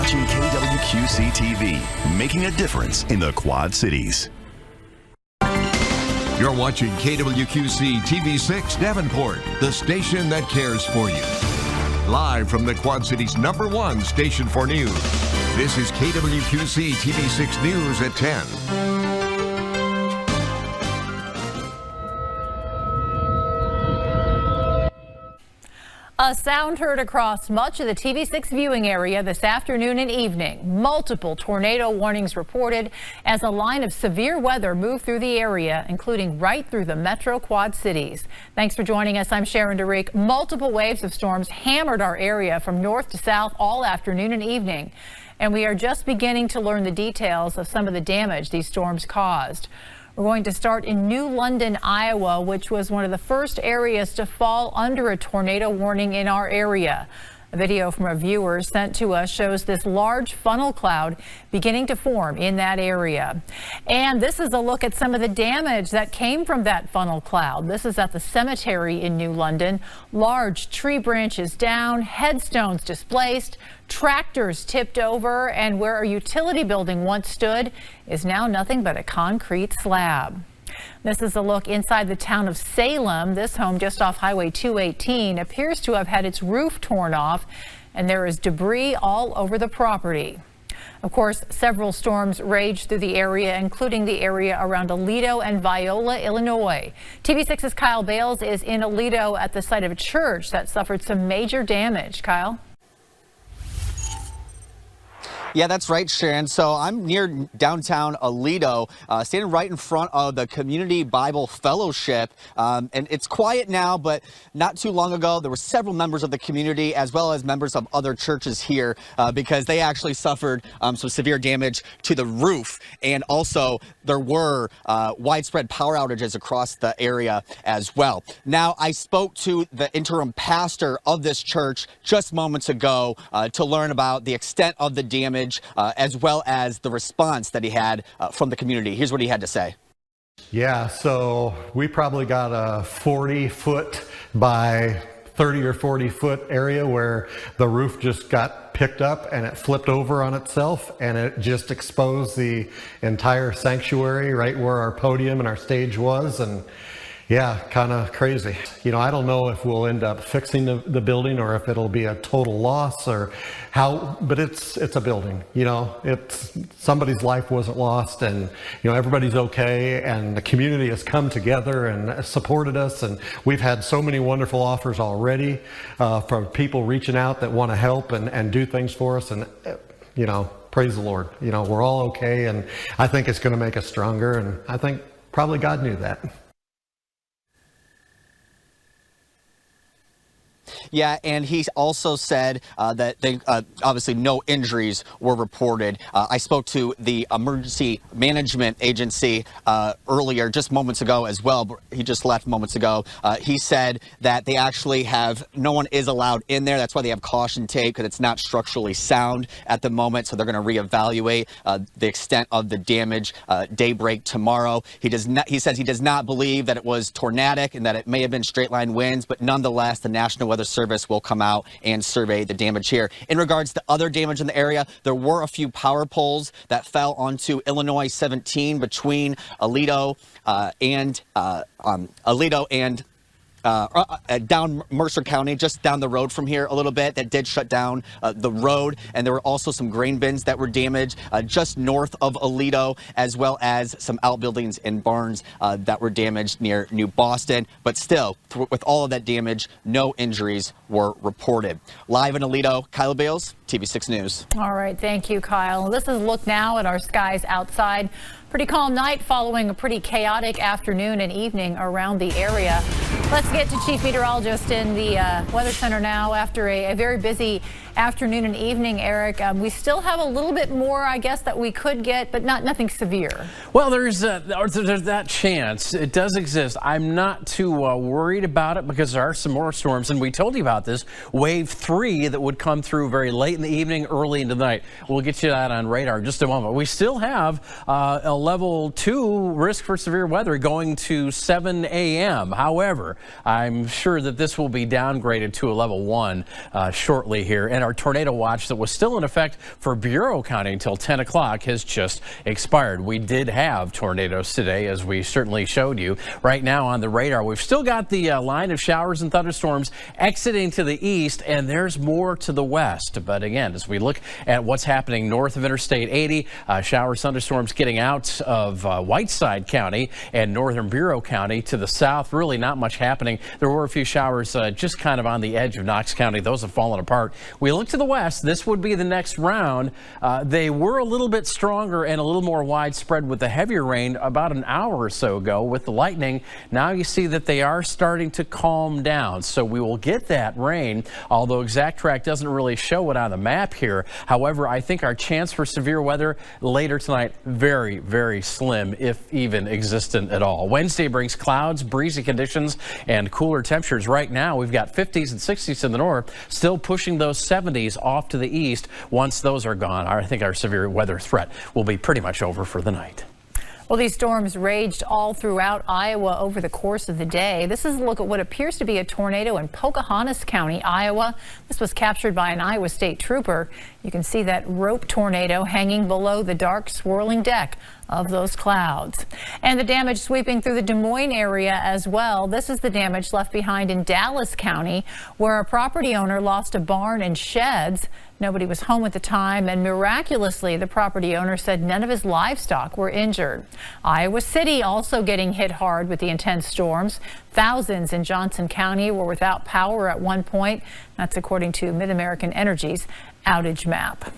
watching KWQC-TV, making a difference in the Quad Cities. You're watching KWQC-TV 6 Davenport, the station that cares for you. Live from the Quad Cities' #1 station for news. This is KWQC-TV 6 News at 10. A sound heard across much of the TV6 viewing area this afternoon and evening. Multiple tornado warnings reported as a line of severe weather moved through the area, including right through the metro Quad Cities. Thanks for joining us. I'm Sharon DeReek. Multiple waves of storms hammered our area from north to south all afternoon and evening. And we are just beginning to learn the details of some of the damage these storms caused. We're going to start in New London, Iowa, which was one of the first areas to fall under a tornado warning in our area. A video from a viewer sent to us shows this large funnel cloud beginning to form in that area. And this is a look at some of the damage that came from that funnel cloud. This is at the cemetery in New London. Large tree branches down, headstones displaced, tractors tipped over, and where a utility building once stood is now nothing but a concrete slab. This is a look inside the town of Salem. This home just off Highway 218 appears to have had its roof torn off, and there is debris all over the property. Of course, several storms raged through the area, including the area around Aledo and Viola, Illinois. TV6's Kyle Bales is in Aledo at the site of a church that suffered some major damage. Kyle? Yeah, that's right, Sharon. So I'm near downtown Aledo, standing right in front of the Community Bible Fellowship. And it's quiet now, but not too long ago, there were several members of the community as well as members of other churches here because they actually suffered some severe damage to the roof. And also there were widespread power outages across the area as well. Now, I spoke to the interim pastor of this church just moments ago to learn about the extent of the damage as well as the response that he had from the community. Here's what he had to say. Yeah, so we probably got a 40-foot by 30 or 40-foot area where the roof just got picked up and it flipped over on itself and it just exposed the entire sanctuary right where our podium and our stage was. And yeah, kind of crazy. You know, I don't know if we'll end up fixing the building or if it'll be a total loss or how, but it's a building, you know, it's somebody's life wasn't lost, and, you know, everybody's okay, and the community has come together and supported us, and we've had so many wonderful offers already from people reaching out that want to help and do things for us, and, you know, praise the Lord. You know, we're all okay, and I think it's going to make us stronger, and I think probably God knew that. Yeah, and he also said that they obviously no injuries were reported. I spoke to the Emergency Management Agency earlier, just moments ago as well. But he just left moments ago. He said that they actually have, no one is allowed in there. That's why they have caution tape, because it's not structurally sound at the moment. So they're going to reevaluate the extent of the damage daybreak tomorrow. He says he does not believe that it was tornadic and that it may have been straight line winds, but nonetheless, the National Weather Service will come out and survey the damage here. In regards to other damage in the area, there were a few power poles that fell onto Illinois 17 between Aledo and down Mercer County, just down the road from here a little bit, that did shut down the road. And there were also some grain bins that were damaged just north of Aledo, as well as some outbuildings and barns that were damaged near New Boston. But still, with all of that damage, no injuries were reported. Live in Aledo, Kyle Bales, TV6 News. All right, thank you, Kyle. This is a look now at our skies outside. Pretty calm night following a pretty chaotic afternoon and evening around the area. Let's get to Chief Meteorologist in the Weather Center now after a very busy afternoon and evening, Eric. We still have a little bit more, I guess, that we could get, but nothing severe. Well, there's that chance. It does exist. I'm not too worried about it because there are some more storms, and we told you about this wave 3 that would come through very late in the evening, early into the night. We'll get you that on radar in just a moment. We still have a level 2 risk for severe weather going to 7 a.m. However, I'm sure that this will be downgraded to a level 1 shortly here, and our tornado watch that was still in effect for Bureau County until 10 o'clock has just expired. We did have tornadoes today, as we certainly showed you. Right now on the radar, we've still got the line of showers and thunderstorms exiting to the east, and there's more to the west. But again, as we look at what's happening north of Interstate 80, showers, thunderstorms getting out of Whiteside County and northern Bureau County to the south. Really not much happening. There were a few showers just kind of on the edge of Knox County. Those have fallen apart. We look to the west. This would be the next round. They were a little bit stronger and a little more widespread with the heavier rain about an hour or so ago with the lightning. Now you see that they are starting to calm down. So we will get that rain, although exact track doesn't really show it on the map here. However, I think our chance for severe weather later tonight, very, very slim, if even existent at all. Wednesday brings clouds, breezy conditions, and cooler temperatures. Right now, we've got 50s and 60s in the north, still pushing those 70s off to the east. Once those are gone, I think our severe weather threat will be pretty much over for the night. Well, these storms raged all throughout Iowa over the course of the day. This is a look at what appears to be a tornado in Pocahontas County, Iowa. This was captured by an Iowa State trooper. You can see that rope tornado hanging below the dark swirling deck of those clouds. And the damage sweeping through the Des Moines area as well. This is the damage left behind in Dallas County, where a property owner lost a barn and sheds. Nobody was home at the time, and miraculously, the property owner said none of his livestock were injured. Iowa City also getting hit hard with the intense storms. Thousands in Johnson County were without power at one point. That's according to Mid-American Energy's outage map.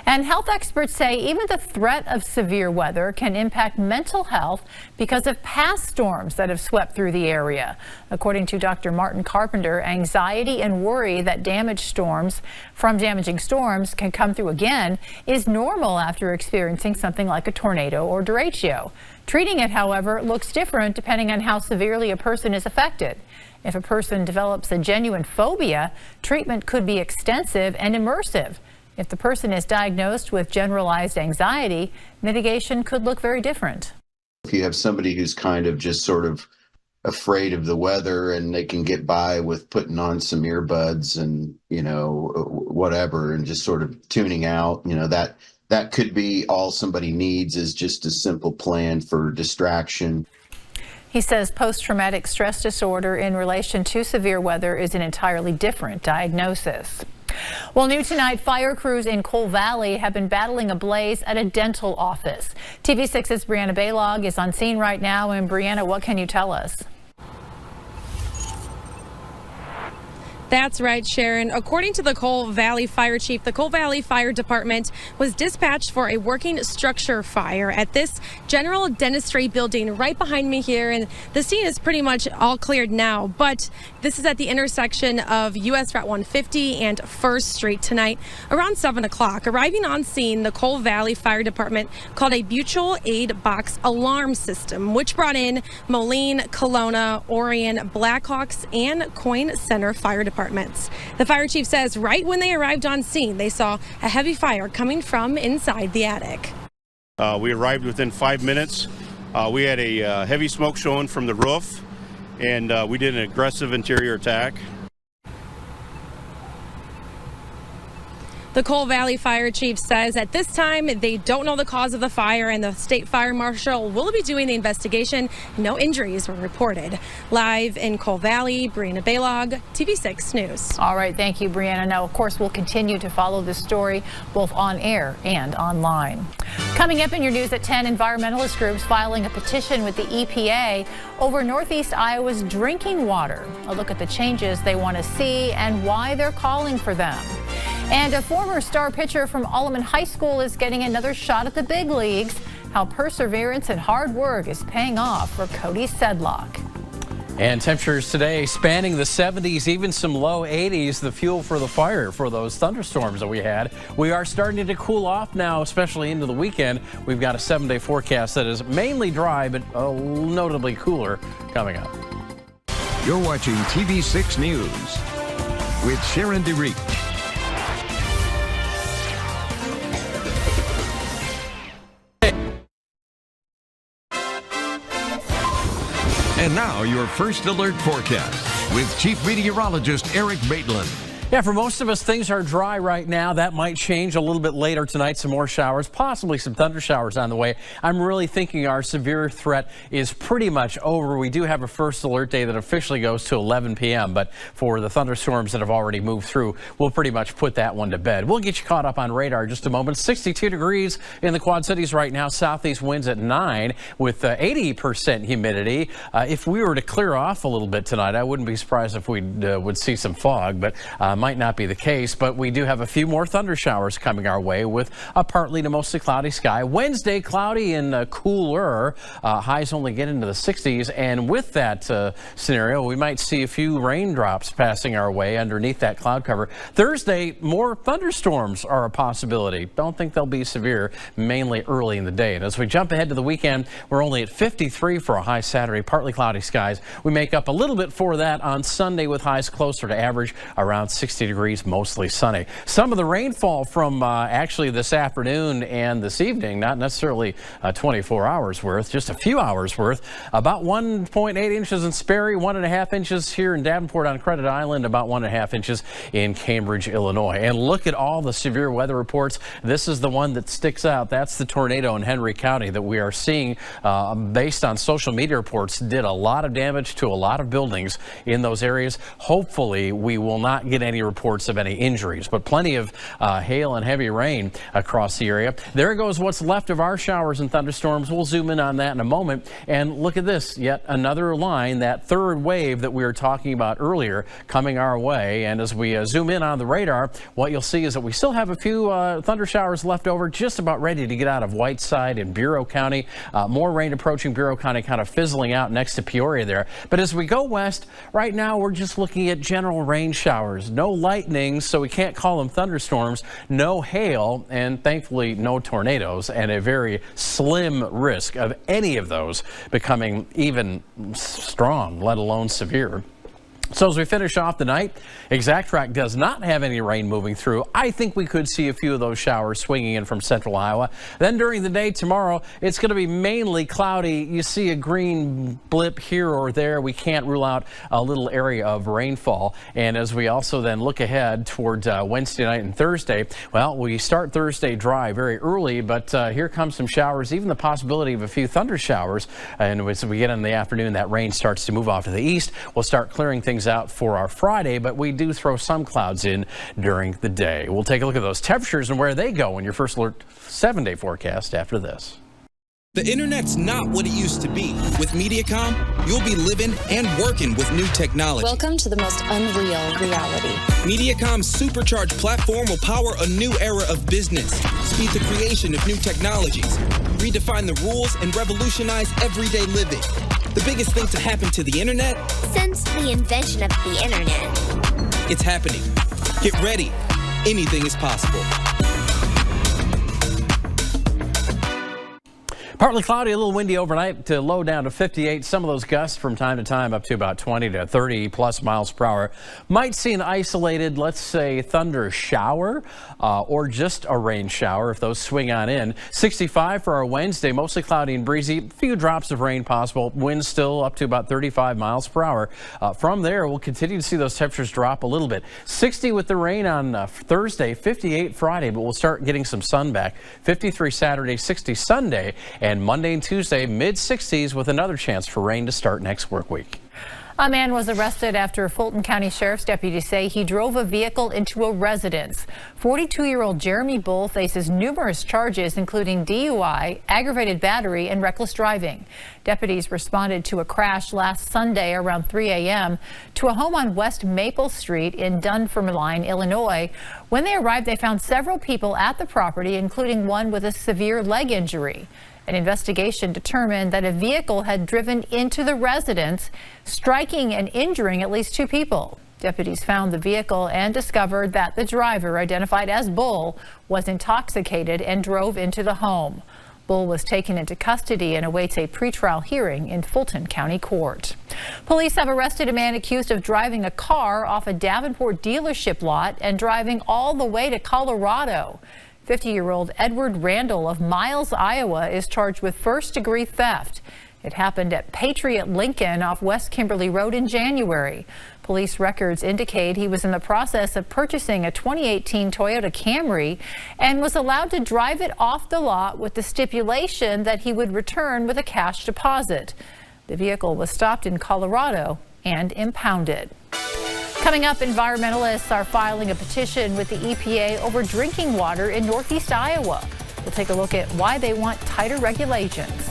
And health experts say even the threat of severe weather can impact mental health because of past storms that have swept through the area. According to Dr. Martin Carpenter, anxiety and worry that damaging storms can come through again is normal after experiencing something like a tornado or derecho. Treating it, however, looks different depending on how severely a person is affected. If a person develops a genuine phobia, treatment could be extensive and immersive. If the person is diagnosed with generalized anxiety, mitigation could look very different. If you have somebody who's kind of just sort of afraid of the weather and they can get by with putting on some earbuds and, whatever, and just sort of tuning out, that could be all somebody needs is just a simple plan for distraction. He says post-traumatic stress disorder in relation to severe weather is an entirely different diagnosis. Well, new tonight, fire crews in Coal Valley have been battling a blaze at a dental office. TV6's Brianna Baylog is on scene right now. And Brianna, what can you tell us? That's right, Sharon. According to the Coal Valley Fire Chief, the Coal Valley Fire Department was dispatched for a working structure fire at this general dentistry building right behind me here. And the scene is pretty much all cleared now, but this is at the intersection of US Route 150 and 1st Street tonight around 7 o'clock. Arriving on scene, the Coal Valley Fire Department called a mutual aid box alarm system, which brought in Moline, Kelowna, Orion, Blackhawks, and Coyne Center Fire Departments. The fire chief says right when they arrived on scene, they saw a heavy fire coming from inside the attic. We arrived within 5 minutes. We had a heavy smoke showing from the roof, and we did an aggressive interior attack. The Coal Valley Fire Chief says at this time they don't know the cause of the fire, and the state fire marshal will be doing the investigation. No injuries were reported. Live in Coal Valley, Brianna Baylog, TV6 News. All right, thank you, Brianna. Now, of course, we'll continue to follow this story both on air and online. Coming up in your news at 10, environmentalist groups filing a petition with the EPA over Northeast Iowa's drinking water. A look at the changes they want to see and why they're calling for them. And a former star pitcher from Alleman High School is getting another shot at the big leagues. How perseverance and hard work is paying off for Cody Sedlock. And temperatures today spanning the 70s, even some low 80s, the fuel for the fire for those thunderstorms that we had. We are starting to cool off now, especially into the weekend. We've got a 7-day forecast that is mainly dry, but notably cooler coming up. You're watching TV6 News with Sharon DeReach. And now your first alert forecast with Chief Meteorologist Eric Maitland. Yeah, for most of us, things are dry right now. That might change a little bit later tonight. Some more showers, possibly some thunder showers on the way. I'm really thinking our severe threat is pretty much over. We do have a first alert day that officially goes to 11 p.m. But for the thunderstorms that have already moved through, we'll pretty much put that one to bed. We'll get you caught up on radar in just a moment. 62 degrees in the Quad Cities right now. Southeast winds at 9 with 80% humidity. If we were to clear off a little bit tonight, I wouldn't be surprised if we would see some fog, but might not be the case. But we do have a few more thunder showers coming our way with a partly to mostly cloudy sky. Wednesday, cloudy and cooler. Highs only get into the 60s. And with that scenario, we might see a few raindrops passing our way underneath that cloud cover. Thursday, more thunderstorms are a possibility. Don't think they'll be severe, mainly early in the day. And as we jump ahead to the weekend, we're only at 53 for a high Saturday, partly cloudy skies. We make up a little bit for that on Sunday with highs closer to average, around 60 degrees, mostly sunny. Some of the rainfall from actually this afternoon and this evening, not necessarily 24 hours worth, just a few hours worth. About 1.8 inches in Sperry, 1.5 inches here in Davenport on Credit Island, about 1.5 inches in Cambridge, Illinois. And look at all the severe weather reports. This is the one that sticks out. That's the tornado in Henry County that we are seeing based on social media reports. Did a lot of damage to a lot of buildings in those areas. Hopefully we will not get any reports of any injuries, but plenty of hail and heavy rain across the area. There goes what's left of our showers and thunderstorms. We'll zoom in on that in a moment. And look at this, yet another line, that third wave that we were talking about earlier coming our way. And as we zoom in on the radar, what you'll see is that we still have a few thunder showers left over, just about ready to get out of Whiteside and Bureau County. More rain approaching Bureau County, kind of fizzling out next to Peoria there. But as we go west, right now we're just looking at general rain showers. No lightning, so we can't call them thunderstorms. No hail, and thankfully no tornadoes, and a very slim risk of any of those becoming even strong, let alone severe. So as we finish off the night, Exact Track does not have any rain moving through. I think we could see a few of those showers swinging in from central Iowa. Then during the day tomorrow, it's going to be mainly cloudy. You see a green blip here or there. We can't rule out a little area of rainfall. And as we also then look ahead toward Wednesday night and Thursday, well, we start Thursday dry very early, but here comes some showers, even the possibility of a few thunder showers. And as we get in the afternoon, that rain starts to move off to the east. We'll start clearing things out for our Friday, but we do throw some clouds in during the day. We'll take a look at those temperatures and where they go in your First Alert 7-day forecast after this. The internet's not what it used to be. With MediaCom, you'll be living and working with new technology. Welcome to the most unreal reality. MediaCom's supercharged platform will power a new era of business, speed the creation of new technologies, redefine the rules, and revolutionize everyday living. The biggest thing to happen to the internet? Since the invention of the internet. It's happening. Get ready. Anything is possible. Partly cloudy, a little windy overnight to low down to 58. Some of those gusts from time to time up to about 20 to 30 plus miles per hour. Might see an isolated, let's say, thunder shower or just a rain shower if those swing on in. 65 for our Wednesday, mostly cloudy and breezy. A few drops of rain possible. Winds still up to about 35 miles per hour. From there, we'll continue to see those temperatures drop a little bit. 60 with the rain on Thursday, 58 Friday, but we'll start getting some sun back. 53 Saturday, 60 Sunday. And Monday and Tuesday, mid-60s with another chance for rain to start next work week. A man was arrested after Fulton County Sheriff's deputies say he drove a vehicle into a residence. 42-year-old Jeremy Bull faces numerous charges, including DUI, aggravated battery, and reckless driving. Deputies responded to a crash last Sunday around 3 a.m. to a home on West Maple Street in Dunfermline, Illinois. When they arrived, they found several people at the property, including one with a severe leg injury. An investigation determined that a vehicle had driven into the residence, striking and injuring at least 2 people. Deputies found the vehicle and discovered that the driver, identified as Bull, was intoxicated and drove into the home. Bull was taken into custody and awaits a pretrial hearing in Fulton County Court. Police have arrested a man accused of driving a car off a Davenport dealership lot and driving all the way to Colorado. 50-year-old Edward Randall of Miles, Iowa, is charged with first-degree theft. It happened at Patriot Lincoln off West Kimberly Road in January. Police records indicate he was in the process of purchasing a 2018 Toyota Camry and was allowed to drive it off the lot with the stipulation that he would return with a cash deposit. The vehicle was stopped in Colorado and impounded. Coming up, environmentalists are filing a petition with the EPA over drinking water in Northeast Iowa. We'll take a look at why they want tighter regulations.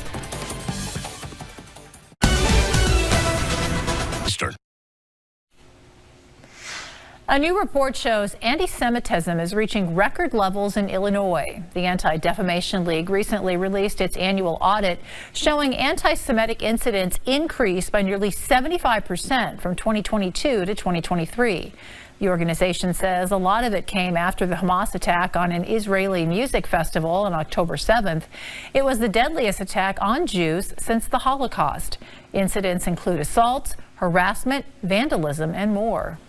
A new report shows anti-Semitism is reaching record levels in Illinois. The Anti-Defamation League recently released its annual audit showing anti-Semitic incidents increased by nearly 75% from 2022 to 2023. The organization says a lot of it came after the Hamas attack on an Israeli music festival on October 7th. It was the deadliest attack on Jews since the Holocaust. Incidents include assaults, harassment, vandalism, and more.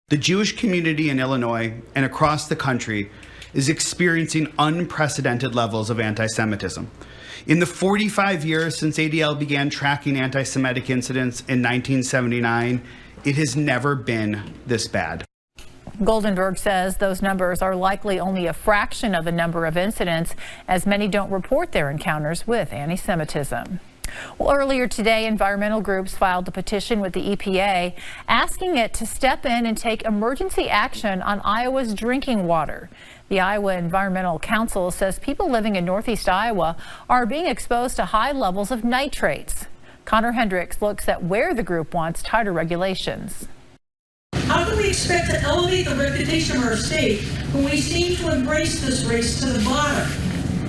The Jewish community in Illinois and across the country is experiencing unprecedented levels of anti-Semitism. In the 45 years since ADL began tracking anti-Semitic incidents in 1979, it has never been this bad. Goldenberg says those numbers are likely only a fraction of the number of incidents, as many don't report their encounters with anti-Semitism. Well, earlier today, environmental groups filed a petition with the EPA asking it to step in and take emergency action on Iowa's drinking water. The Iowa Environmental Council says people living in Northeast Iowa are being exposed to high levels of nitrates. Connor Hendricks looks at where the group wants tighter regulations. How can we expect to elevate the reputation of our state when we seem to embrace this race to the bottom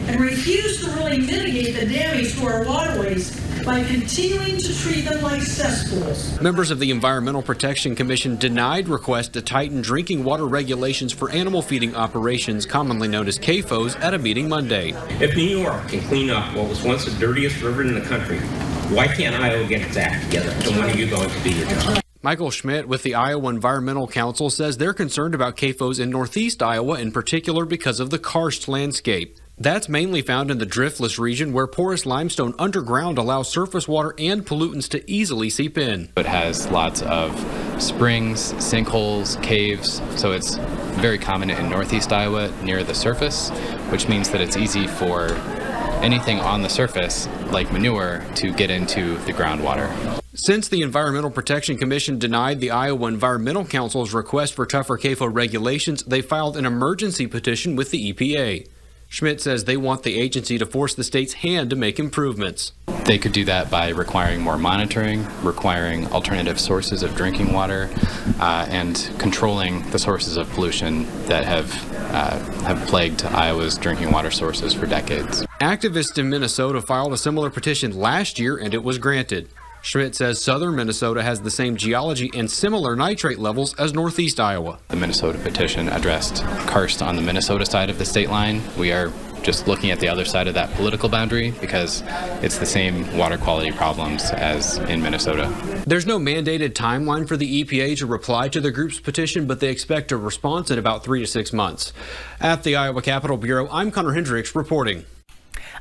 and refuse to really mitigate the damage to our waterways by continuing to treat them like cesspools? Members of the Environmental Protection Commission denied requests to tighten drinking water regulations for animal feeding operations, commonly known as CAFOs, at a meeting Monday. If New York can clean up what was once the dirtiest river in the country, why can't Iowa get its act together? And when are you going to do your job? Michael Schmidt with the Iowa Environmental Council says they're concerned about CAFOs in Northeast Iowa in particular because of the karst landscape. That's mainly found in the driftless region where porous limestone underground allows surface water and pollutants to easily seep in. It has lots of springs, sinkholes, caves, so it's very common in Northeast Iowa near the surface, which means that it's easy for anything on the surface, like manure, to get into the groundwater. Since the Environmental Protection Commission denied the Iowa Environmental Council's request for tougher CAFO regulations, they filed an emergency petition with the EPA. Schmidt says they want the agency to force the state's hand to make improvements. They could do that by requiring more monitoring, requiring alternative sources of drinking water, and controlling the sources of pollution that have plagued Iowa's drinking water sources for decades. Activists in Minnesota filed a similar petition last year and it was granted. Schmidt says southern Minnesota has the same geology and similar nitrate levels as northeast Iowa. The Minnesota petition addressed karst on the Minnesota side of the state line. We are just looking at the other side of that political boundary because it's the same water quality problems as in Minnesota. There's no mandated timeline for the EPA to reply to the group's petition, but they expect a response in about 3 to 6 months. At the Iowa Capitol Bureau, I'm Connor Hendricks reporting.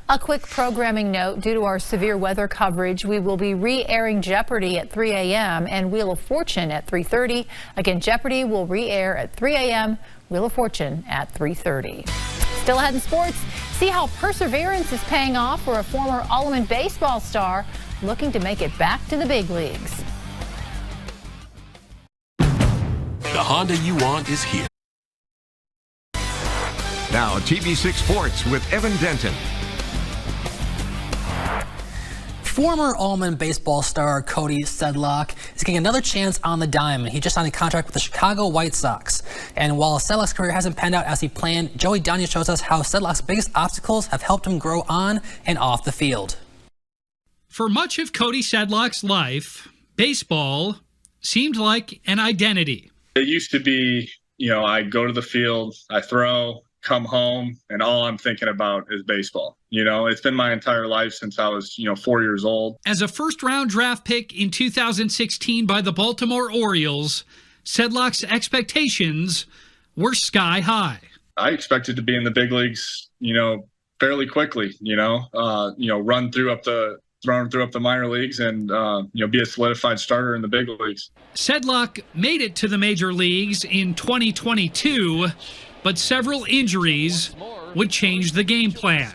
A quick programming note, due to our severe weather coverage, we will be re-airing Jeopardy at 3 a.m. and Wheel of Fortune at 3:30. Again, Jeopardy will re-air at 3 a.m., Wheel of Fortune at 3:30. Still ahead in sports, see how perseverance is paying off for a former All-American baseball star looking to make it back to the big leagues. The Honda you want is here. Now, TV6 Sports with Evan Denton. Former All-American baseball star Cody Sedlock is getting another chance on the diamond. He just signed a contract with the Chicago White Sox. And while Sedlock's career hasn't panned out as he planned, Joey Dania shows us how Sedlock's biggest obstacles have helped him grow on and off the field. For much of Cody Sedlock's life, baseball seemed like an identity. It used to be, I go to the field, I throw, come home, and all I'm thinking about is baseball. It's been my entire life since I was, 4 years old. As a first-round draft pick in 2016 by the Baltimore Orioles, Sedlock's expectations were sky high. I expected to be in the big leagues, fairly quickly, run through up the thrown through up the minor leagues and be a solidified starter in the big leagues. Sedlock made it to the major leagues in 2022, but several injuries would change the game plan.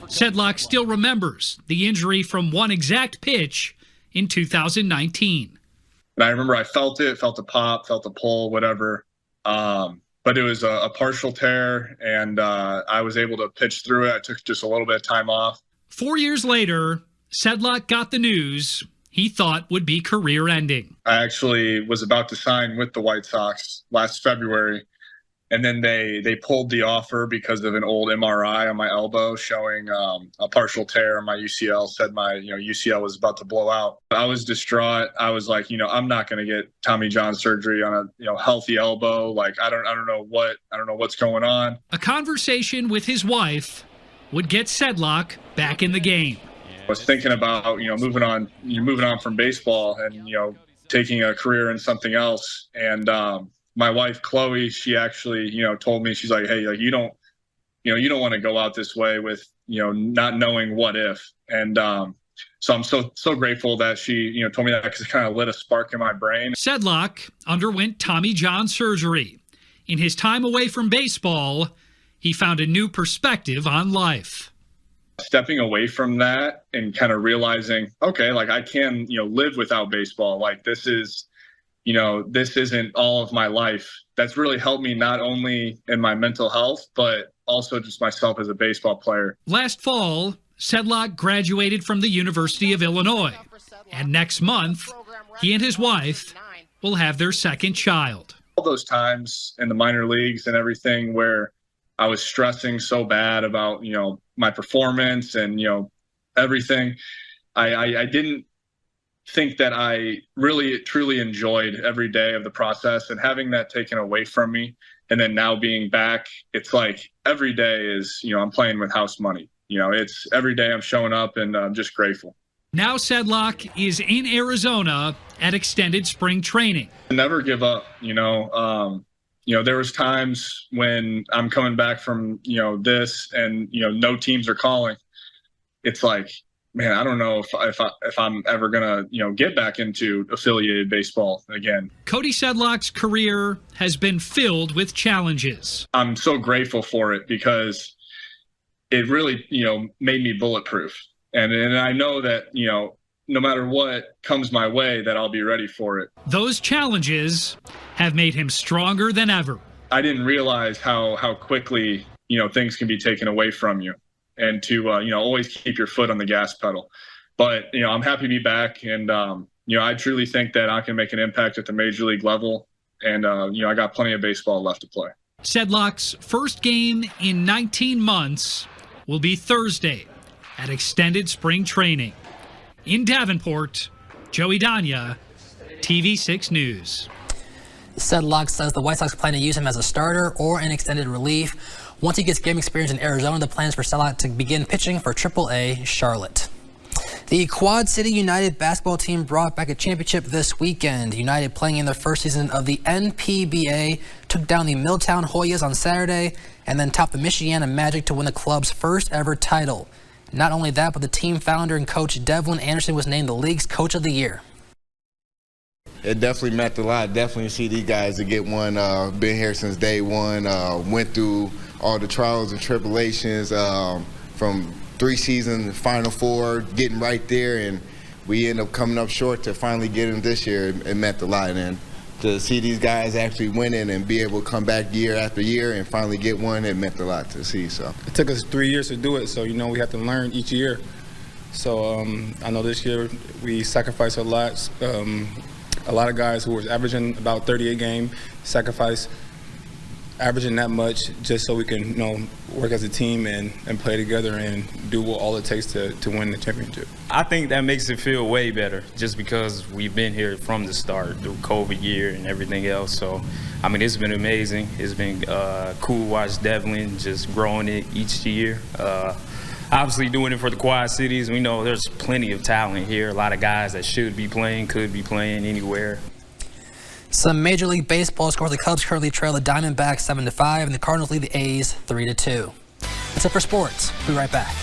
Sedlock still remembers the injury from one exact pitch in 2019. And I remember I felt a pop, felt a pull, whatever. But it was a partial tear, and I was able to pitch through it. I took just a little bit of time off. 4 years later, Sedlock got the news he thought would be career-ending. I actually was about to sign with the White Sox last February, and then they pulled the offer because of an old MRI on my elbow showing a partial tear on my UCL. Said my UCL was about to blow out. I was distraught. I was like, I'm not going to get Tommy John surgery on a healthy elbow. Like I don't know what's going on. A conversation with his wife would get Sedlock back in the game. I was thinking about moving on from baseball and taking a career in something else. And my wife Chloe, she actually told me, she's like, hey, like you don't want to go out this way with not knowing what if. And so I'm so grateful that she told me that, because it kind of lit a spark in my brain. Sedlock underwent Tommy John surgery. In his time away from baseball, he found a new perspective on life. Stepping away from that and kind of realizing, okay, like I can live without baseball. Like this isn't all of my life. That's really helped me not only in my mental health, but also just myself as a baseball player. Last fall, Sedlock graduated from the University of Illinois. And next month, he and his wife will have their second child. All those times in the minor leagues and everything where I was stressing so bad about, my performance and, everything, I didn't think that I really truly enjoyed every day of the process, and having that taken away from me. And then now being back, it's like every day is, I'm playing with house money. It's every day I'm showing up, and I'm just grateful. Now Sedlock is in Arizona at extended spring training. Never give up. There was times when I'm coming back from, this and, no teams are calling. It's like, man, I don't know if I'm ever going to, get back into affiliated baseball again. Cody Sedlock's career has been filled with challenges. I'm so grateful for it because it really, made me bulletproof. And I know that, no matter what comes my way, that I'll be ready for it. Those challenges have made him stronger than ever. I didn't realize how quickly, things can be taken away from you, and to, always keep your foot on the gas pedal. But, I'm happy to be back. And, I truly think that I can make an impact at the major league level. And, I got plenty of baseball left to play. Sedlock's first game in 19 months will be Thursday at extended spring training. In Davenport, Joey Danya, TV6 News. Sedlock says the White Sox plan to use him as a starter or an extended relief. Once he gets game experience in Arizona, the plan is for Sedlock to begin pitching for AAA Charlotte. The Quad City United basketball team brought back a championship this weekend. United, playing in their first season of the NPBA, took down the Milltown Hoyas on Saturday and then topped the Michiana Magic to win the club's first ever title. Not only that, but the team founder and coach Devlin Anderson was named the league's Coach of the Year. It definitely meant a lot. Definitely see these guys to get one. Been here since day one. Went through all the trials and tribulations from 3 seasons, Final Four, getting right there, and we end up coming up short to finally get them this year. It meant a lot, and to see these guys actually winning and be able to come back year after year and finally get one, it meant a lot to see. So it took us 3 years to do it, so we have to learn each year. So I know this year we sacrificed a lot. A lot of guys who was averaging about 38 games sacrifice averaging that much just so we can work as a team and play together and do all it takes to win the championship. I think that makes it feel way better just because we've been here from the start through COVID year and everything else. So I mean, it's been amazing. It's been cool to watch Devlin just growing it each year. Obviously doing it for the Quad Cities. We know there's plenty of talent here. A lot of guys that should be playing, could be playing anywhere. Some Major League Baseball scores. The Cubs currently trail the Diamondbacks 7-5, and the Cardinals lead the A's 3-2. That's it for sports. We'll be right back.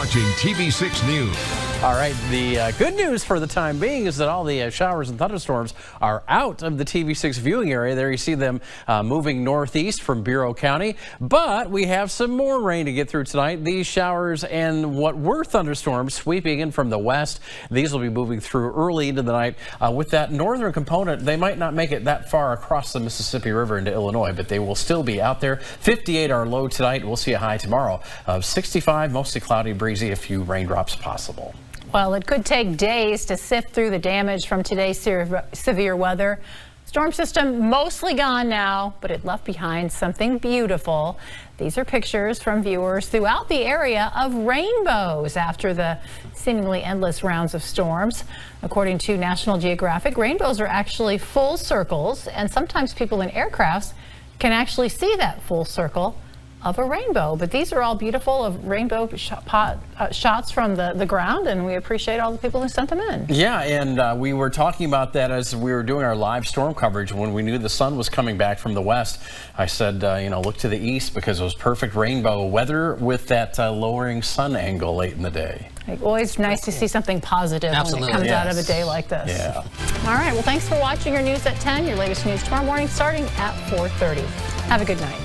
watching TV6 News. All right, the good news for the time being is that all the showers and thunderstorms are out of the TV6 viewing area. There you see them moving northeast from Bureau County, but we have some more rain to get through tonight. These showers and what were thunderstorms sweeping in from the west, these will be moving through early into the night. With that northern component, they might not make it that far across the Mississippi River into Illinois, but they will still be out there. 58 our low tonight. We'll see a high tomorrow of 65, mostly cloudy, breezy, a few raindrops possible. Well, it could take days to sift through the damage from today's severe weather. Storm system mostly gone now, but it left behind something beautiful. These are pictures from viewers throughout the area of rainbows after the seemingly endless rounds of storms. According to National Geographic, rainbows are actually full circles, and sometimes people in aircrafts can actually see that full circle of a rainbow. But these are all beautiful of rainbow shots from the ground, and we appreciate all the people who sent them in. Yeah, and we were talking about that as we were doing our live storm coverage when we knew the sun was coming back from the west. I said, look to the east because it was perfect rainbow weather with that lowering sun angle late in the day. Always nice to see something positive when it comes out of a day like this. Yeah. All right, well, thanks for watching your news at 10. Your latest news tomorrow morning starting at 4:30. Have a good night.